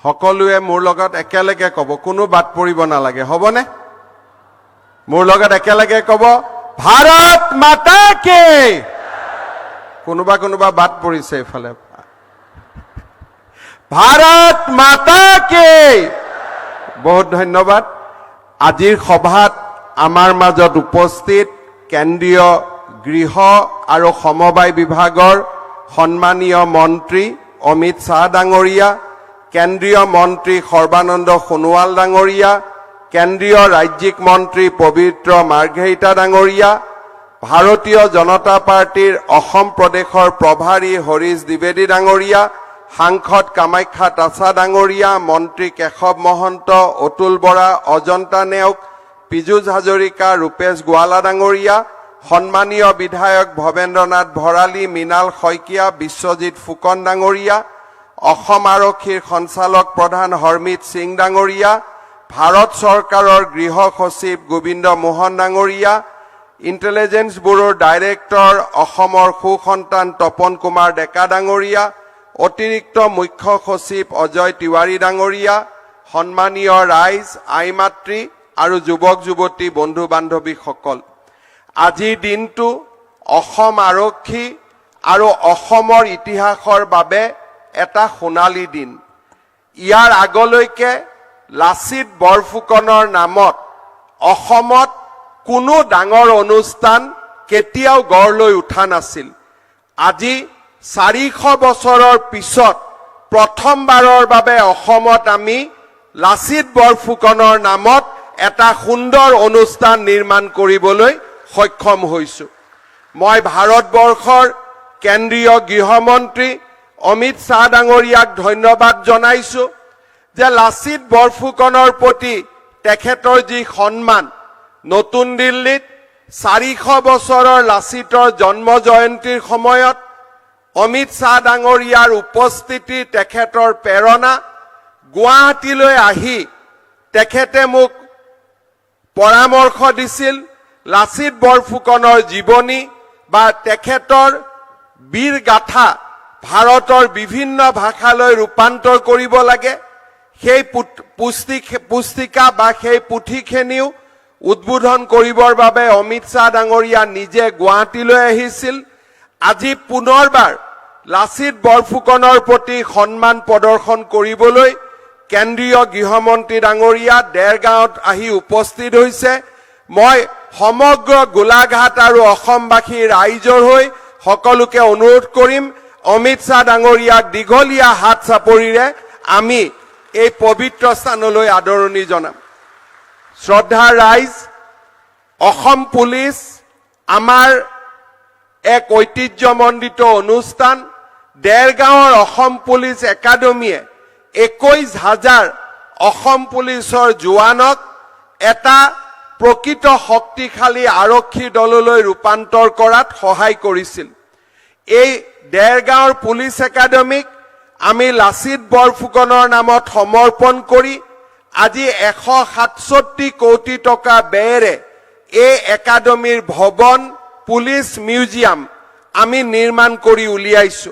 সকলোৱে মোৰ লগত একেলগে ক'ব, কোনো বাদ পৰিব নালাগে, হ'বনে? মোৰ লগত একেলগে ক'ব, ভাৰত মাতা কি। কোনোবা কোনোবা বাদ পৰিছে এইফালে। ভাৰত মাতা কি। বহুত ধন্যবাদ। আজিৰ সভাত আমাৰ মাজত উপস্থিত কেন্দ্ৰীয় গৃহ আৰু সমবায় বিভাগৰ সন্মানীয় মন্ত্ৰী অমিত শ্বাহ ডাঙৰীয়া, কেন্দ্ৰীয় মন্ত্ৰী সৰ্বানন্দ সোণোৱাল ডাঙৰীয়া, কেন্দ্ৰীয় ৰাজ্যিক মন্ত্ৰী পবিত্ৰ মাৰ্ঘেৰিটা ডাঙৰীয়া, ভাৰতীয় জনতা পাৰ্টিৰ অসম প্ৰদেশৰ প্ৰভাৰী হৰীশ দ্বিবেদী ডাঙৰীয়া, সাংসদ কামাখ্যা তাছা ডাঙৰীয়া, মন্ত্ৰী কেশৱ মহন্ত, অতুল বৰা, অজন্তা নেওগ, পীযুষ হাজৰিকা, ৰূপেশ গোৱালা ডাঙৰীয়া, সন্মানীয় বিধায়ক ভৱেন্দ্ৰনাথ ভৰালী, মৃণাল শইকীয়া, বিশ্বজিৎ ফুকন ডাঙৰীয়া, অসম আৰক্ষীৰ সঞ্চালক প্ৰধান হৰমিত সিং ডাঙৰীয়া, ভাৰত চৰকাৰৰ গৃহ সচিব গোবিন্দ মোহন ডাঙৰীয়া, ইণ্টেলিজেন্স ব্যুৰোৰ ডাইৰেক্টৰ অসমৰ সুসন্তান তপন কুমাৰ ডেকা ডাঙৰীয়া, অতিৰিক্ত মুখ্য সচিব অজয় তিৱাৰী ডাঙৰীয়া, সন্মানীয় ৰাইজ, আই মাতৃ আৰু যুৱক যুৱতী বন্ধু বান্ধৱীসকল, আজিৰ দিনটো অসম আৰক্ষী আৰু অসমৰ ইতিহাসৰ বাবে এটা সোণালী দিন। ইয়াৰ আগলৈকে লাচিত বৰফুকনৰ নামত অসমত কোনো ডাঙৰ অনুষ্ঠান কেতিয়াও গঢ় লৈ উঠা নাছিল। আজি 400 বছৰৰ পিছত প্ৰথমবাৰৰ বাবে অসমত আমি লাচিত বৰফুকনৰ নামত এটা সুন্দৰ অনুষ্ঠান নিৰ্মাণ কৰিবলৈ সক্ষম হৈছো। মই ভাৰতবৰ্ষৰ কেন্দ্ৰীয় গৃহমন্ত্ৰী অমিত শ্বাহ ডাঙৰীয়াক ধন্যবাদ জনাইছো যে লাচিত বৰফুকনৰ প্ৰতি তেখেতৰ যি সন্মান, নতুন দিল্লীত 400 বছৰৰ লাচিতৰ জন্ম জয়ন্তীৰ সময়ত অমিত শ্বাহ ডাঙৰীয়াৰ উপস্থিতি, তেখেতৰ প্ৰেৰণা, গুৱাহাটীলৈ আহি তেখেতে মোক পৰামৰ্শ দিছিল লাচিত বৰফুকনৰ জীৱনী বা তেখেতৰ বীৰ গাথা ভাৰতৰ বিভিন্ন ভাষালৈ ৰূপান্তৰ কৰিব লাগে। সেই পুস্তিকা বা সেই পুথিখিনিও উদ্বোধন কৰিবৰ বাবে অমিত শ্বাহ ডাঙৰীয়া নিজে গুৱাহাটীলৈ আহিছিল। আজি পুনৰবাৰ লাচিত বৰফুকনৰ প্ৰতি সন্মান প্ৰদৰ্শন কৰিবলৈ কেন্দ্ৰীয় গৃহমন্ত্ৰী ডাঙৰীয়া দেৰগাঁৱত আহি উপস্থিত হৈছে। মই সমগ্ৰ গোলাঘাট আৰু অসমবাসী ৰাইজৰ হৈ সকলোকে অনুৰোধ কৰিম, অমিত শ্বাহ ডাঙৰীয়াক দীঘলীয়া হাত চাপৰিৰে আমি এই পবিত্ৰ স্থানলৈ আদৰণি জনাম। শ্ৰদ্ধা ৰাইজ, অসম পুলিচ আমাৰ এক ঐতিহ্যমণ্ডিত অনুষ্ঠান। দেৰগাঁৱৰ অসম পুলিচ একাডেমীয়ে 21,000 অসম পুলিচৰ জোৱানক এটা প্ৰকৃত শক্তিশালী আৰক্ষী দললৈ ৰূপান্তৰ কৰাত সহায় কৰিছিল। এই দেৰগাঁৱৰ পুলিচ একাডেমীক আমি লাচিত বৰফুকনৰ নামত সমৰ্পণ কৰি আজি 167 কোটি টকা ব্যয়েৰে এই একাডেমীৰ ভৱন, পুলিচ মিউজিয়াম আমি নিৰ্মাণ কৰি উলিয়াইছো।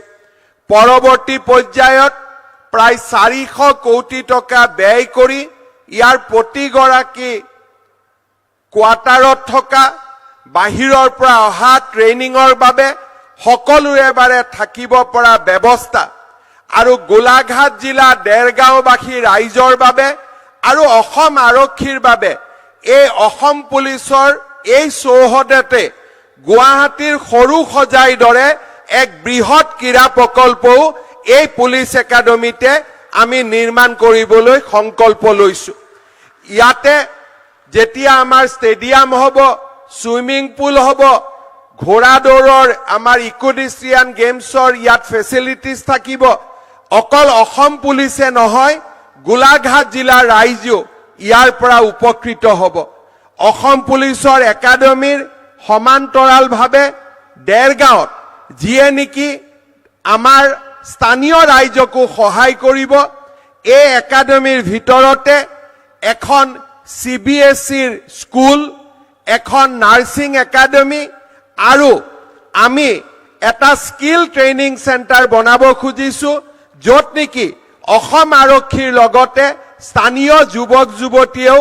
পৰৱৰ্তী পৰ্যায়ত প্ৰায় 400 কোটি টকা ব্যয় কৰি ইয়াৰ প্ৰতিগৰাকী কোৱাৰ্টাৰত থকা, বাহিৰৰ পৰা অহা ট্ৰেইনিঙৰ বাবে সকলোৰে বাবে থাকিব পৰা ব্যৱস্থা আৰু গোলাঘাট জিলা দেৰগাঁওবাসী ৰাইজৰ বাবে আৰু অসম আৰক্ষীৰ বাবে এই অসম পুলিচৰ এই চৌহদতে গুৱাহাটীৰ সৰু সজাইৰ দৰে এক বৃহৎ ক্ৰীড়া প্ৰকল্পও এই পুলিচ একাডেমীতে আমি নিৰ্মাণ কৰিবলৈ সংকল্প লৈছো। ইয়াতে যেতিয়া আমাৰ ষ্টেডিয়াম হ'ব, সুইমিং পুল হ'ব, ঘোঁৰা দৌৰৰ আমাৰ ইকোডিষ্ট্ৰিয়ান গেমছৰ ইয়াত ফেচিলিটিজ থাকিব। অকল অসম পুলিচে নহয়, গোলাঘাট জিলাৰ ৰাইজেও ইয়াৰ পৰা উপকৃত হ'ব। অসম পুলিচৰ একাডেমীৰ সমান্তৰালভাৱে দেৰগাঁৱত যিয়ে নেকি আমাৰ স্থানীয় ৰাইজকো সহায় কৰিব, এই একাডেমীৰ ভিতৰতে এখন CBSEৰ স্কুল, এখন নাৰ্ছিং একাডেমী আৰু আমি এটা স্কিল ট্ৰেইনিং চেণ্টাৰ বনাব খুজিছো, য'ত নেকি অসম আৰক্ষীৰ লগতে স্থানীয় যুৱক যুৱতীয়েও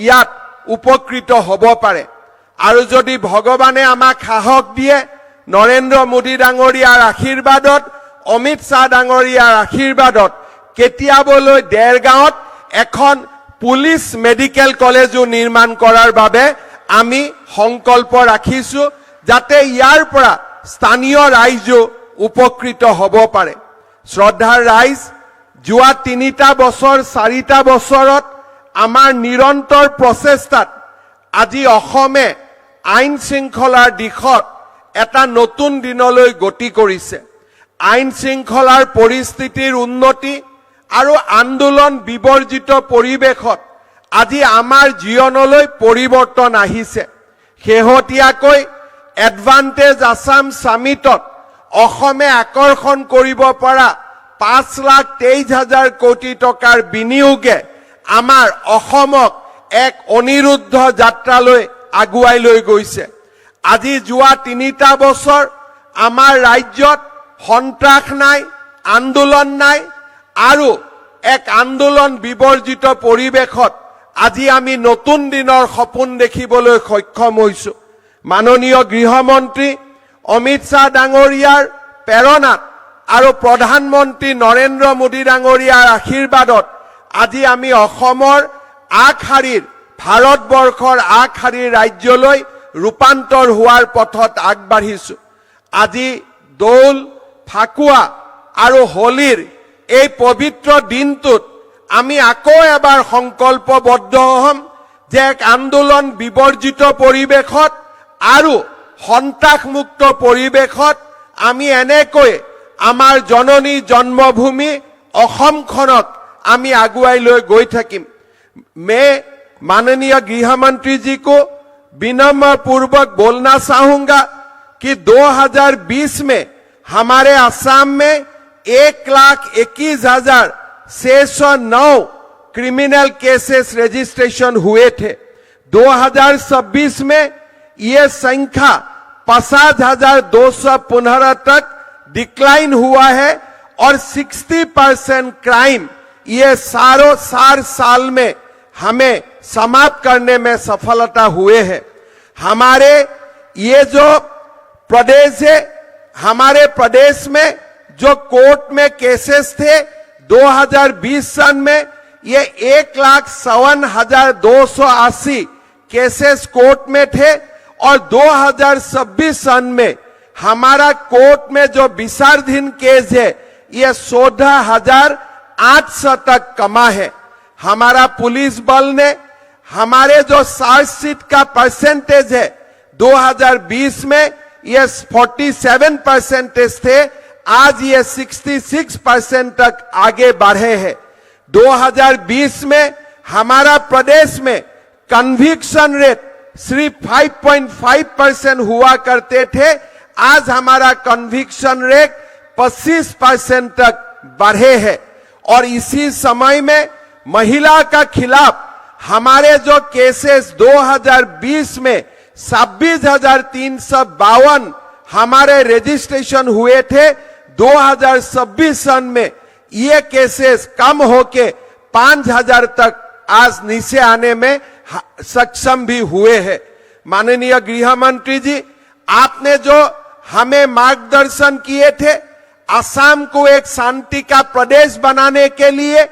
ইয়াত উপকৃত হ'ব পাৰে আৰু যদি ভগৱানে আমাক সাহস দিয়ে নৰেন্দ্ৰ মোদী ডাঙৰীয়াৰ আশীৰ্বাদত অমিত শ্বাহ ডাঙৰীয়াৰ আশীৰ্বাদত কেতিয়াবলৈ দেৰগাঁৱত এখন পুলিচ মেডিকেল কলেজো নিৰ্মাণ কৰাৰ বাবে আমি সংকল্প ৰাখিছো যাতে ইয়াৰ পৰা স্থানীয় ৰাইজো উপকৃত হ'ব পাৰে শ্ৰদ্ধাৰ ৰাইজ যোৱা 3টা বছৰ 4টা বছৰত আমাৰ নিৰন্তৰ প্ৰচেষ্টাত আজি অসমে আইন শৃংখলাৰ দিশত এটা নতুন দিনলৈ গতি কৰিছে আইন শৃংখলাৰ পৰিস্থিতিৰ উন্নতি আৰু আন্দোলন বিবৰ্জিত পৰিৱেশত আজি আমাৰ জীৱনলৈ পৰিৱৰ্তন আহিছে শেহতীয়াকৈ এডভান্টেজ আসাম সামিটত অসমে আকৰ্ষণ কৰিব পৰা 5,23,000 কোটি টকাৰ বিনিয়োগে আমাৰ অসমক এক অনিৰুদ্ধ যাত্ৰালৈ আগুৱাই লৈ গৈছে আজি যোৱা 3টা বছৰ আমাৰ ৰাজ্যত সন্ত্ৰাস নাই আন্দোলন নাই আৰু এক আন্দোলন বিবৰ্জিত পৰিৱেশত আজি আমি নতুন দিনৰ সপোন দেখিবলৈ সক্ষম হৈছো মাননীয় গৃহমন্ত্ৰী অমিত শ্বাহ ডাঙৰীয়াৰ প্ৰেৰণাত আৰু প্ৰধানমন্ত্ৰী নৰেন্দ্ৰ মোদী ডাঙৰীয়াৰ আশীৰ্বাদত আজি আমি অসমৰ আগশাৰীৰ ভাৰতবৰ্ষৰ আগশাৰীৰ ৰাজ্যলৈ ৰূপান্তৰ হোৱাৰ পথত আগবাঢ়িছো আজি দৌল ফাকুৱা আৰু হোলীৰ এই পবিত্ৰ দিনটোত আমি আকৌ এবাৰ সংকল্পবদ্ধ হ'ম যে এক আন্দোলন বিবৰ্জিত পৰিৱেশত আৰু সন্ত্ৰাসমুক্ত পৰিৱেশত আমি এনেকৈ আমাৰ জননী জন্মভূমি অসমখনক আমি আগুৱাই লৈ গৈ থাকিম मैं माननीय गृह मंत्री जी को विनम्र पूर्वक बोलना चाहूंगा कि 2020 में हमारे असम में 1,21,609 क्रिमिनल केसेस रजिस्ट्रेशन हुए थे 2026 में ये संख्या 50,215 तक डिक्लाइन हुआ है और 60% क्राइम ये 4 साल में हमें समाप्त करने में सफलता हुए हैं हमारे ये जो प्रदेश है हमारे प्रदेश में जो कोर्ट में केसेस थे 2020 सन में ये 1,52,280 केसेस कोर्ट में थे और 2026 सन में हमारा कोर्ट में जो विचाराधीन केस है ये 14,800 तक कमा है हमारा पुलिस बल ने हमारे जो चार्जशीट का परसेंटेज है 2020 में ये 47% थे आज ये 66% तक आगे बढ़े हैं 2020 में हमारा प्रदेश में कन्विक्शन रेट सिर्फ 5.5% हुआ करते थे आज हमारा कन्विक्शन रेट 25% तक बढ़े हैं और इसी समय में महिला का खिलाफ हमारे जो केसेस 2020 में 26,352 हमारे रजिस्ट्रेशन हुए थे 2026 सन में ये केसेस कम होके 5,000 तक आज नीचे आने में सक्षम भी हुए हैं माननीय गृह मंत्री जी आपने जो हमें मार्गदर्शन किए थे असम को एक शांति का प्रदेश बनाने के लिए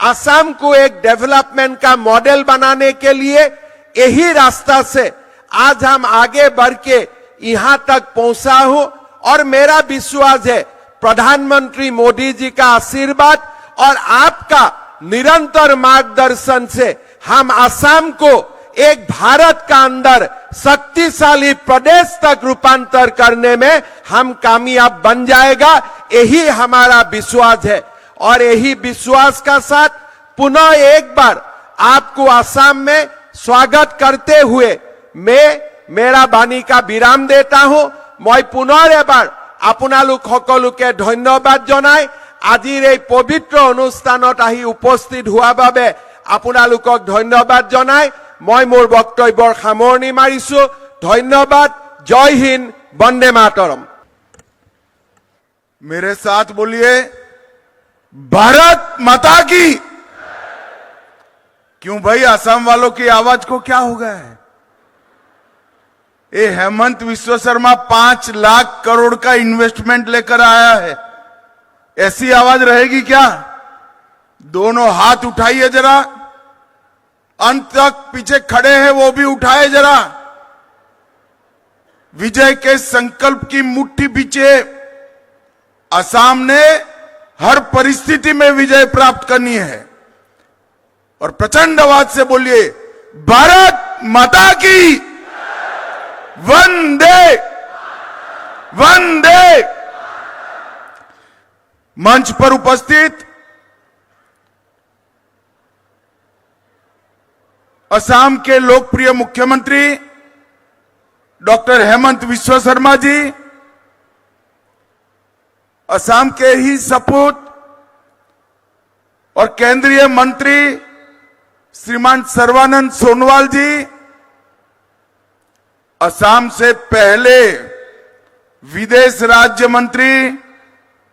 असम को एक डेवलपमेंट का मॉडल बनाने के लिए यही रास्ता से आज हम आगे बढ़ के यहां तक पहुंचा हूं और मेरा विश्वास है प्रधानमंत्री मोदी जी का आशीर्वाद और आपका निरंतर मार्गदर्शन से हम असम को एक भारत का अंदर शक्तिशाली प्रदेश तक रूपांतर करने में हम कामयाब बन जाएगा यही हमारा विश्वास है और यही विश्वास का साथ पुनः एक बार आपको असम में स्वागत करते हुए मैं मेरा बाणी का विराम देता हूं मैं पुनः एबार आपनालोक सकलोके धन्यवाद जनाई आजिर এই পবিত্ৰ অনুষ্ঠানত আহি উপস্থিত হোৱা বাবে आपनालोকক धन्यवाद जनाई मैं मोर बक्तव्यर सामৰণি मारिছো धन्यवाद जय हिंद वंदे मातरम मेरे साथ बोलिए भारत माता की। क्यों भाई, असम वालों की आवाज को क्या हो गया है? ये हेमंत विश्व शर्मा 5 लाख करोड़ का इन्वेस्टमेंट लेकर आया है, ऐसी आवाज रहेगी क्या? दोनों हाथ उठाइए जरा, अंत तक पीछे खड़े हैं वो भी उठाए जरा। विजय के संकल्प की मुट्ठी पीछे असम ने हर परिस्थिति में विजय प्राप्त करनी है। और प्रचंड आवाज से बोलिए, भारत माता की वंदे वंदे। मंच पर उपस्थित असम के लोकप्रिय मुख्यमंत्री डॉक्टर हेमंत विश्व शर्मा जी, असम के ही सपूत और केंद्रीय मंत्री श्रीमान सर्बानंद सोनोवाल जी, असम से पहले विदेश राज्य मंत्री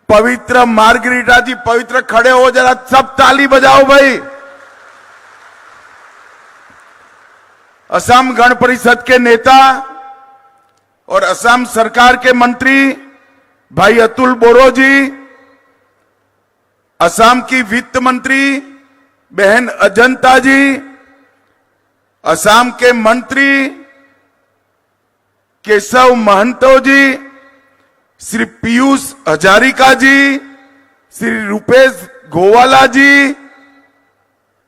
पवित्र मार्गरीटा जी, पवित्र खड़े हो जरा, सब ताली बजाओ भाई। असम गण परिषद के नेता और असम सरकार के मंत्री भाई अतुल बोरो जी, असम की वित्त मंत्री बहन अजंता जी, असम के मंत्री केशव महंतो जी, श्री पीयूष हजारिका जी, श्री रूपेश गोवाला जी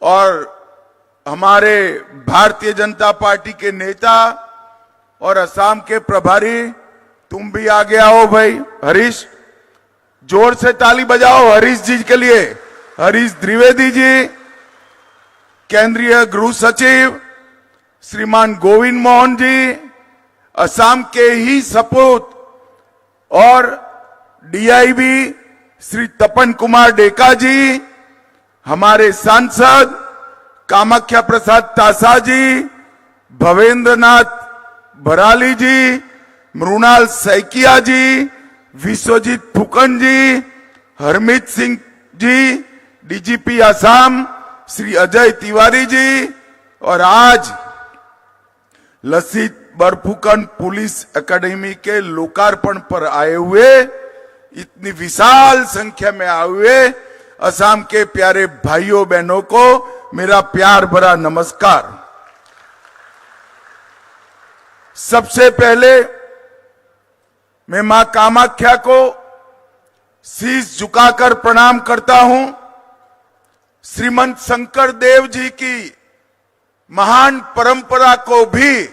और हमारे भारतीय जनता पार्टी के नेता और असम के प्रभारी, तुम भी आगे आओ भाई। हरीश, जोर से ताली बजाओ हरीश जी के लिए। हरीश द्विवेदी जी, केंद्रीय गृह सचिव श्रीमान गोविंद मोहन जी, असम के ही सपूत और डीआईबी श्री तपन कुमार डेका जी, हमारे सांसद कामाख्या प्रसाद तासा जी, भवेंद्रनाथ भराली जी, मृणाल सैकिया जी, विश्वजीत फुकन जी, हरमीत सिंह जी, डीजीपी असम श्री अजय तिवारी जी, और आज लसित बरफुकन पुलिस एकेडमी के लोकार्पण पर आए हुए, इतनी विशाल संख्या में आए हुए असम के प्यारे भाइयों बहनों को मेरा प्यार भरा नमस्कार। सबसे पहले मैं मां कामाख्या को शीश झुकाकर प्रणाम करता हूं। श्रीमंत शंकर देव जी की महान परंपरा को भी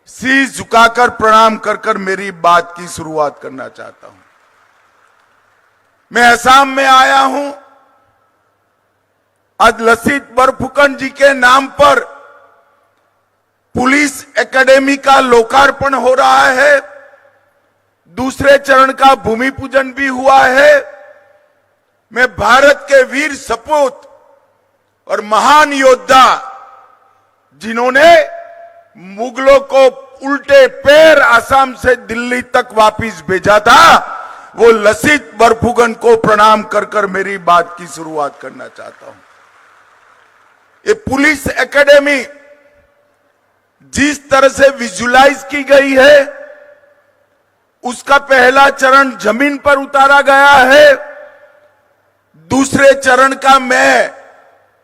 शीश झुकाकर प्रणाम कर कर मेरी बात की शुरुआत करना चाहता हूं। मैं असम में आया हूं, आज लसित बरफुकन जी के नाम पर पुलिस एकेडमी का लोकार्पण हो रहा है, दूसरे चरण का भूमि पूजन भी हुआ है। मैं भारत के वीर सपूत और महान योद्धा जिन्होंने मुगलों को उल्टे पैर असम से दिल्ली तक वापिस भेजा था, वो लसित बरफुकन को प्रणाम कर कर मेरी बात की शुरुआत करना चाहता हूं। ये पुलिस एकेडमी जिस तरह से विजुलाइज की गई है, उसका पहला चरण जमीन पर उतारा गया है। दूसरे चरण का मैं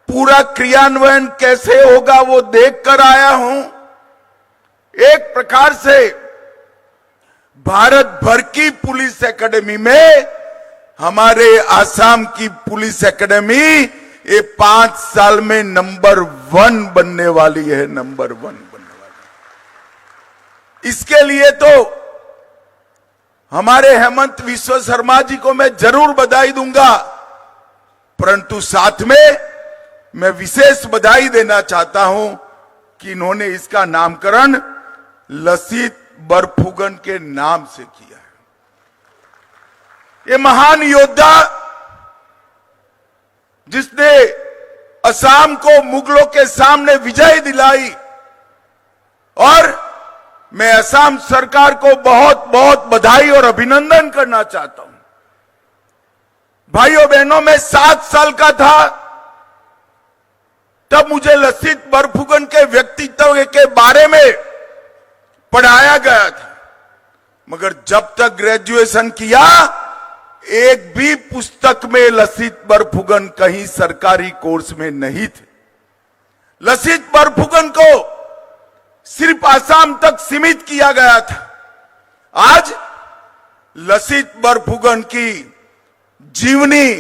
पूरा क्रियान्वयन कैसे होगा वो देख कर आया हूं। एक प्रकार से भारत भर की पुलिस एकेडमी में हमारे आसाम की पुलिस एकेडमी ये 5 साल में नंबर 1 बनने वाली है, नंबर 1 बनने वाली। इसके लिए तो हमारे हेमंत विश्व शर्मा जी को मैं जरूर बधाई दूंगा, परंतु साथ में मैं विशेष बधाई देना चाहता हूं कि इन्होंने इसका नामकरण लसित बरफुकन के नाम से किया है। ये महान योद्धा जिसने असम को मुगलों के सामने विजय दिलाई, और मैं असम सरकार को बहुत बहुत बधाई और अभिनंदन करना चाहता हूं। भाइयों बहनों, मैं 7 साल का था तब मुझे लसित बरफुकन के व्यक्तित्व के बारे में पढ़ाया गया था, मगर जब तक ग्रेजुएशन किया एक भी पुस्तक में लसित बरफुकन कहीं सरकारी कोर्स में नहीं थे। लसित बरफुकन को सिर्फ आसाम तक सीमित किया गया था। आज लसित बरफुकन की जीवनी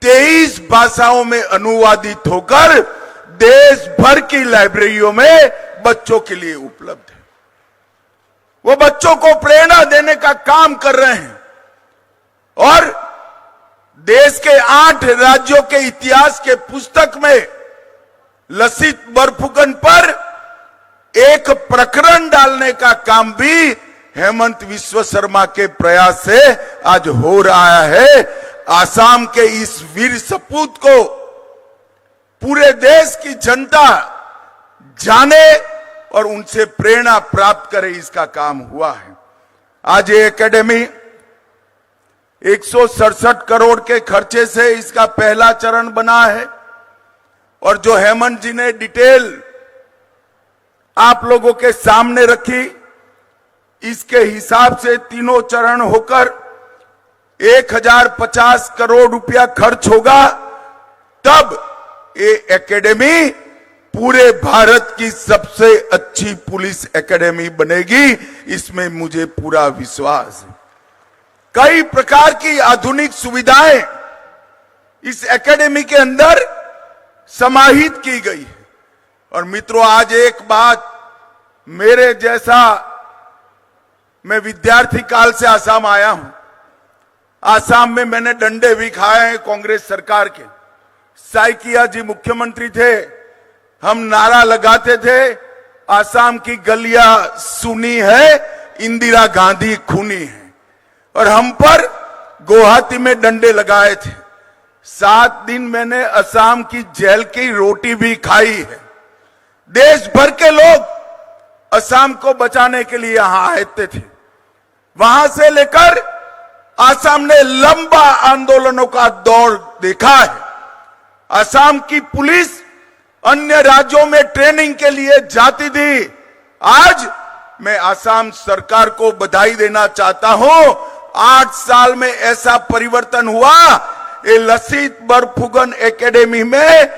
23 भाषाओं में अनुवादित होकर देश भर की लाइब्रेरियों में बच्चों के लिए उपलब्ध है। वो बच्चों को प्रेरणा देने का काम कर रहे हैं और देश के 8 राज्यों के इतिहास के पुस्तक में लसित बरफुकन पर एक प्रकरण डालने का काम भी हेमंत विश्व शर्मा के प्रयास से आज हो रहा है। आसाम के इस वीर सपूत को पूरे देश की जनता जाने और उनसे प्रेरणा प्राप्त करे, इसका काम हुआ है। आज ये एकेडमी 167 करोड़ के खर्चे से इसका पहला चरण बना है और जो हेमंत जी ने डिटेल आप लोगों के सामने रखी, इसके हिसाब से तीनों चरण होकर 1050 करोड़ रुपया खर्च होगा, तब ये एकेडमी पूरे भारत की सबसे अच्छी पुलिस एकेडमी बनेगी, इसमें मुझे पूरा विश्वास है। कई प्रकार की आधुनिक सुविधाएं इस एकेडमी के अंदर समाहित की गई है। और मित्रों, आज एक बात मेरे जैसा, मैं विद्यार्थी काल से आसाम आया हूं। आसाम में मैंने डंडे भी खाए हैं कांग्रेस सरकार के। साइकिया जी मुख्यमंत्री थे, हम नारा लगाते थे, आसाम की गलियां सुनी है, इंदिरा गांधी खूनी है, और हम पर गुवाहाटी में डंडे लगाए थे। 7 दिन मैंने असम की जेल की रोटी भी खाई है। देश भर के लोग असम को बचाने के लिए यहां आए थे। वहां से लेकर असम ने लंबा आंदोलनों का दौर देखा है। असम की पुलिस अन्य राज्यों में ट्रेनिंग के लिए जाती थी। आज मैं असम सरकार को बधाई देना चाहता हूं, 8 साल में ऐसा परिवर्तन हुआ। ये लसित बरफुकन एकेडमी में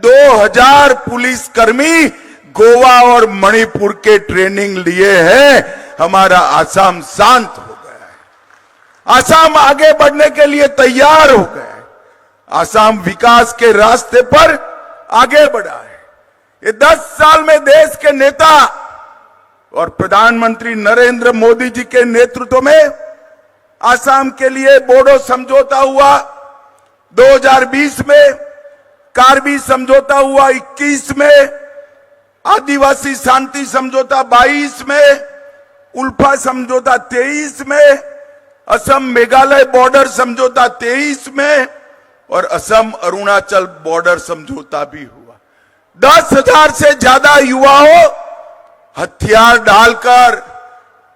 2000 पुलिस कर्मी गोवा और मणिपुर के ट्रेनिंग लिए हैं। हमारा असम शांत हो गया है, असम आगे बढ़ने के लिए तैयार हो गया है, असम विकास के रास्ते पर आगे बढ़ा है। ये 10 साल में देश के नेता और प्रधानमंत्री नरेंद्र मोदी जी के नेतृत्व में असम के लिए बोडो समझौता हुआ, 2020 में कार्बी समझौता हुआ, 21 में आदिवासी शांति समझौता, 22 में उल्फा समझौता, 23 में असम मेघालय बॉर्डर समझौता, 23 में और असम अरुणाचल बॉर्डर समझौता भी हुआ। 10,000 से ज्यादा युवाओं हथियार डालकर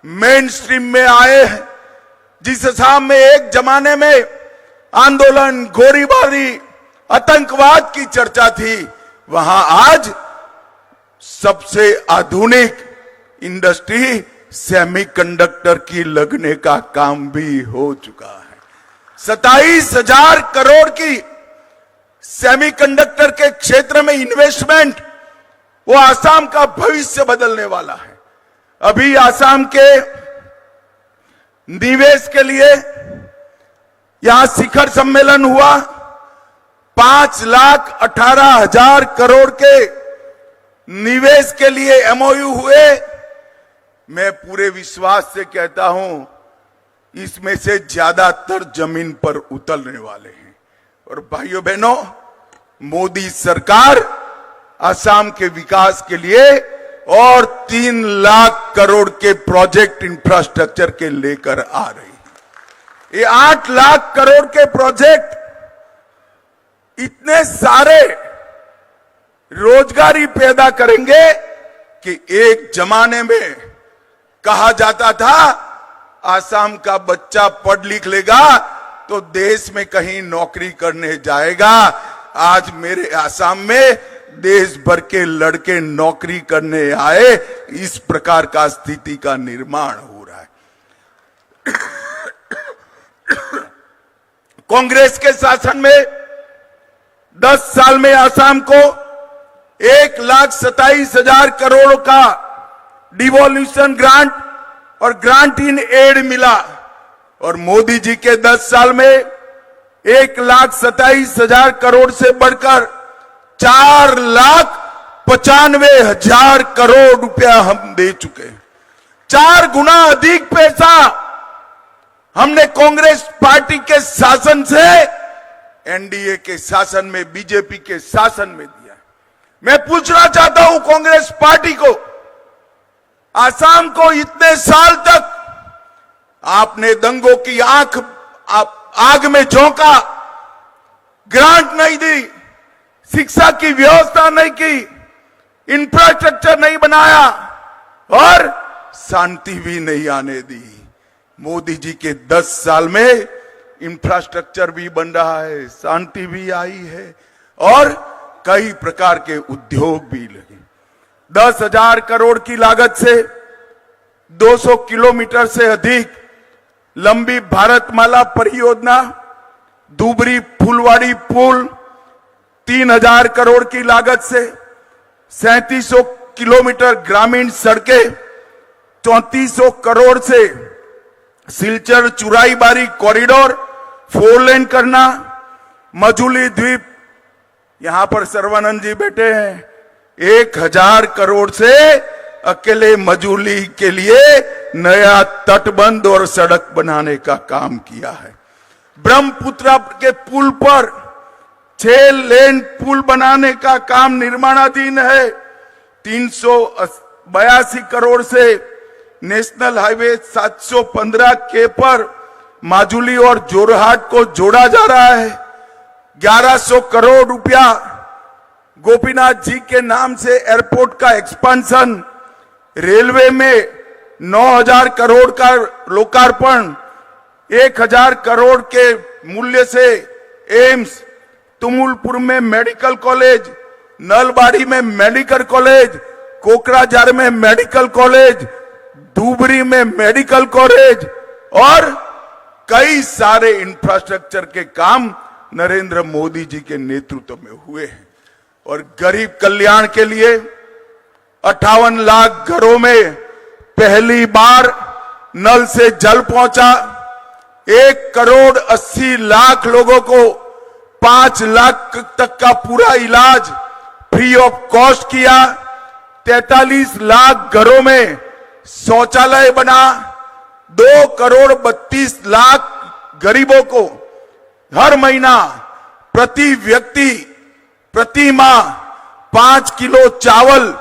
मेन स्ट्रीम में आए हैं। जिस असम में एक जमाने में आंदोलन, गोलीबारी, आतंकवाद की चर्चा थी, वहां आज सबसे आधुनिक इंडस्ट्री सेमीकंडक्टर की लगने का काम भी हो चुका है। 27,000 करोड़ की सेमीकंडक्टर के क्षेत्र में इन्वेस्टमेंट, वो आसाम का भविष्य बदलने वाला है। अभी आसाम के निवेश के लिए यहां शिखर सम्मेलन हुआ, 5,18,000 करोड़ के निवेश के लिए एमओयू हुए। मैं पूरे विश्वास से कहता हूं, इसमें से ज्यादातर जमीन पर उतरने वाले हैं। और भाइयों बहनों, मोदी सरकार असम के विकास के लिए और 3 लाख करोड़ के प्रोजेक्ट इंफ्रास्ट्रक्चर के लेकर आ रही है। ये 8 लाख करोड़ के प्रोजेक्ट इतने सारे रोजगारी पैदा करेंगे कि एक जमाने में कहा जाता था, आसाम का बच्चा पढ़ लिख लेगा तो देश में कहीं नौकरी करने जाएगा। आज मेरे आसाम में देश भर के लड़के नौकरी करने आए, इस प्रकार का स्थिति का निर्माण हो रहा है। कांग्रेस के शासन में 10 साल में आसाम को 1,27,000 करोड़ का डिवोल्यूशन ग्रांट और ग्रांट इन एड मिला, और मोदी जी के 10 साल में 1,27,000 करोड़ से बढ़कर 4,95,000 करोड़ रुपया हम दे चुके हैं। 4 गुना अधिक पैसा हमने कांग्रेस पार्टी के शासन से एनडीए के शासन में, बीजेपी के शासन में दिया। मैं पूछना चाहता हूं कांग्रेस पार्टी को, आसाम को इतने साल तक आपने दंगों की आग में झोंका, ग्रांट नहीं दी, शिक्षा की व्यवस्था नहीं की, इंफ्रास्ट्रक्चर नहीं बनाया और शांति भी नहीं आने दी। मोदी जी के 10 साल में इंफ्रास्ट्रक्चर भी बन रहा है, शांति भी आई है और कई प्रकार के उद्योग भी लगे। 10,000 करोड़ की लागत से 200 किलोमीटर से अधिक लंबी भारतमाला परियोजना, धुबरी फुलवाड़ी पुल 3,000 करोड़ की लागत से 3700 किलोमीटर ग्रामीण सड़कें, 3400 करोड़ से सिलचर चुराईबारी कॉरिडोर 4 लेन करना, मजूली द्वीप, यहां पर सर्वानंद जी बैठे हैं, 1,000 करोड़ से अकेले मजूली के लिए नया तटबंध और सड़क बनाने का काम किया है। ब्रह्मपुत्र के पुल पर 6 लेन पुल बनाने का काम निर्माणाधीन है। 382 करोड़ से नेशनल हाईवे 715 के पर माजुली और जोरहाट को जोड़ा जा रहा है। 1100 करोड़ रुपया गोपीनाथ जी के नाम से एयरपोर्ट का एक्सपेंशन, रेलवे में 9,000 करोड़ का लोकार्पण, 1,000 करोड़ के मूल्य से एम्स, तुमुलपुर में मेडिकल कॉलेज, नलबाड़ी में मेडिकल कॉलेज, कोकराझार में मेडिकल कॉलेज, धुबरी में मेडिकल कॉलेज और कई सारे इंफ्रास्ट्रक्चर के काम नरेंद्र मोदी जी के नेतृत्व में हुए हैं। और गरीब कल्याण के लिए 58 लाख घरों में पहली बार नल से जल पहुंचा। 1,80,00,000 लोगों को 5 लाख तक का पूरा इलाज फ्री ऑफ कॉस्ट किया। 43 लाख घरों में शौचालय बना। 2,32,00,000 गरीबों को हर महीना प्रति व्यक्ति प्रति माह 5 किलो चावल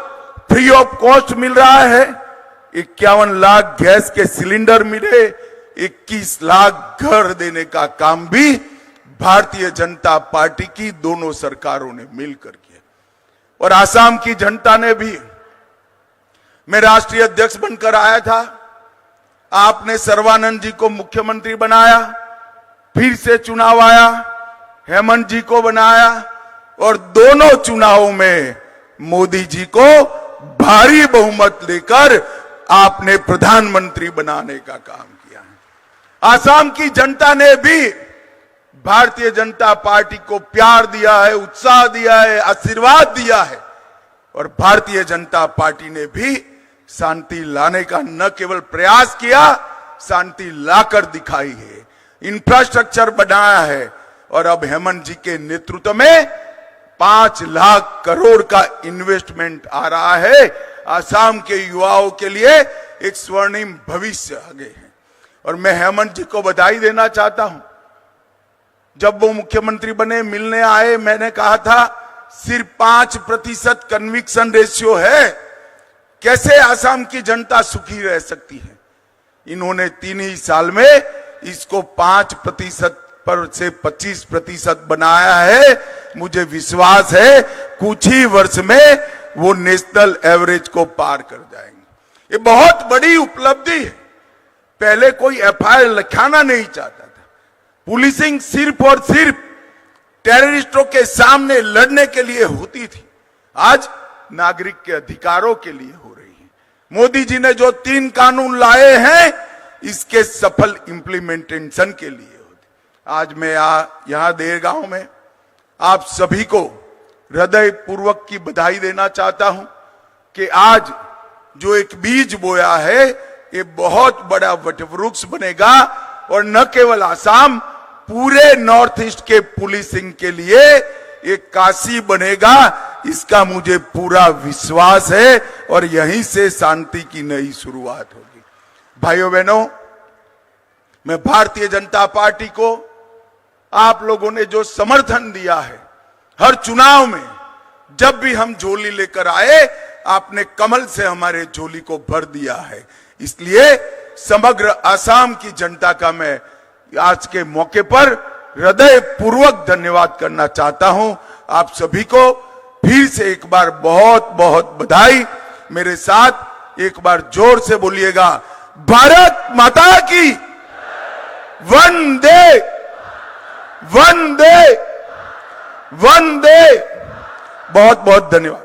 फ्री ऑफ कॉस्ट मिल रहा है। 51 लाख गैस के सिलेंडर मिले। 21 लाख घर देने का काम भी भारतीय जनता पार्टी की दोनों सरकारों ने मिलकर किया। और आसाम की जनता ने भी, मैं राष्ट्रीय अध्यक्ष बनकर आया था, आपने सर्वानंद जी को मुख्यमंत्री बनाया, फिर से चुनाव आया, हेमंत जी को बनाया और दोनों चुनावों में मोदी जी को भारी बहुमत लेकर आपने प्रधानमंत्री बनाने का काम किया है। आसाम की जनता ने भी भारतीय जनता पार्टी को प्यार दिया है, उत्साह दिया है, आशीर्वाद दिया है और भारतीय जनता पार्टी ने भी शांति लाने का न केवल प्रयास किया, शांति लाकर दिखाई है। इंफ्रास्ट्रक्चर बनाया है और अब हेमंत जी के नेतृत्व में 5 लाख करोड़ का इन्वेस्टमेंट आ रहा है। आसाम के युवाओं के लिए एक स्वर्णिम भविष्य आगे है। और मैं हेमंत जी को बधाई देना चाहता हूं। जब वो मुख्यमंत्री बने, मिलने आए, मैंने कहा था सिर्फ 5% कन्विक्शन रेशियो है, कैसे आसाम की जनता सुखी रह सकती है। इन्होंने 3 ही साल में इसको 5% पर से 25% बनाया है। मुझे विश्वास है कुछ ही वर्ष में वो नेशनल एवरेज को पार कर जाएंगे। ये बहुत बड़ी उपलब्धि है। पहले कोई एफआईआर लिखाना नहीं चाहता था, पुलिसिंग सिर्फ और सिर्फ टेररिस्टों के सामने लड़ने के लिए होती थी, आज नागरिक के अधिकारों के लिए हो रही है। मोदी जी ने जो 3 कानून लाए हैं, इसके सफल इंप्लीमेंटेशन के लिए होते। आज मैं यहां देरगांव में आप सभी को हृदय पूर्वक की बधाई देना चाहता हूं कि आज जो एक बीज बोया है, ये बहुत बड़ा वटवृक्ष बनेगा और न केवल आसाम, पूरे नॉर्थ ईस्ट के पुलिसिंग के लिए एक काशी बनेगा। इसका मुझे पूरा विश्वास है और यहीं से शांति की नई शुरुआत होगी। भाइयों बहनों, मैं भारतीय जनता पार्टी को आप लोगों ने जो समर्थन दिया है, हर चुनाव में जब भी हम झोली लेकर आए, आपने कमल से हमारे झोली को भर दिया है। इसलिए समग्र असम की जनता का मैं आज के मौके पर हृदय पूर्वक धन्यवाद करना चाहता हूं। आप सभी को फिर से एक बार बहुत बहुत बधाई। मेरे साथ एक बार जोर से बोलिएगा, भारत माता की वंदे वंदे वंदे। बहुत बहुत धन्यवाद।